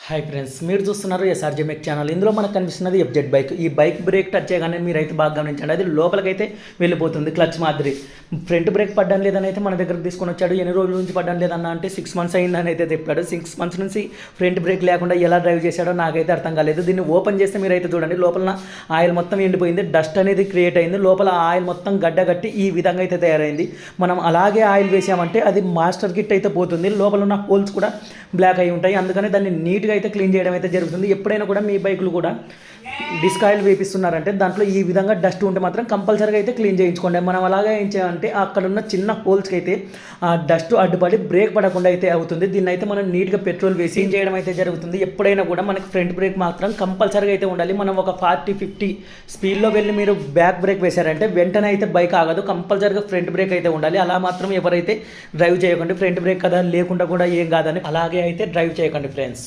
Hi friends, మీరు చూస్తున్నారు SRJ మెక్ channel. ఇందులో మనకు కనిపిస్తున్నది ఎఫ్జెడ్ బైక్. ఈ బైక్ బ్రేక్ టచ్ చేయగానే మీరైతే బాగా గమనించండి, అది లోపలికైతే వెళ్ళిపోతుంది క్లచ్ మాదిరి. ఫ్రంట్ బ్రేక్ పడ్డం లేదని అయితే మన దగ్గరకు తీసుకొని వచ్చాడు. ఎన్ని రోజుల నుంచి పడ్డం లేదన్నా అంటే 6 months అయిందని అయితే చెప్పాడు. 6 months నుంచి ఫ్రంట్ బ్రేక్ లేకుండా ఎలా డ్రైవ్ చేశాడో నాకైతే అర్థం కాలేదు. దీన్ని ఓపెన్ చేస్తే మీరైతే చూడండి, లోపల ఆయిల్ మొత్తం ఎండిపోయింది, డస్ట్ అనేది క్రియేట్ అయింది, లోపల ఆయిల్ మొత్తం గడ్డ కట్టి ఈ విధంగా అయితే తయారైంది. మనం అలాగే ఆయిల్ వేసామంటే అది మాస్టర్ కిట్ అయితే పోతుంది, లోపల ఉన్న హోల్స్ కూడా బ్లాక్ అయి ఉంటాయి. అందుకని దాన్ని నీట్గా అయితే క్లీన్ చేయడం అయితే జరుగుతుంది. ఎప్పుడైనా కూడా మీ బైకులు కూడా డిస్క్ ఆయిల్ వేపిస్తున్నారంటే దాంట్లో ఈ విధంగా డస్ట్ ఉంటే మాత్రం కంపల్సరీగా అయితే క్లీన్ చేయించుకోండి. మనం అలాగే ఏం చేయాలంటే అక్కడ ఉన్న చిన్న హోల్స్కి అయితే ఆ డస్ట్ అడ్డుపడి బ్రేక్ పడకుండా అయితే అవుతుంది. దీన్ని అయితే మనం నీట్గా పెట్రోల్ వేసి క్లీన్ చేయడం అయితే జరుగుతుంది. ఎప్పుడైనా కూడా మనకి ఫ్రంట్ బ్రేక్ మాత్రం కంపల్సరీగా అయితే ఉండాలి. మనం ఒక 40-50 స్పీడ్లో వెళ్ళి మీరు బ్యాక్ బ్రేక్ వేశారంటే వెంటనే అయితే బైక్ ఆగదు, కంపల్సరీగా ఫ్రంట్ బ్రేక్ అయితే ఉండాలి. అలా మాత్రం ఎవరైతే డ్రైవ్ చేయకండి. ఫ్రంట్ బ్రేక్ కదా లేకుండా కూడా ఏం కాదని అలాగే అయితే డ్రైవ్ చేయకండి ఫ్రెండ్స్.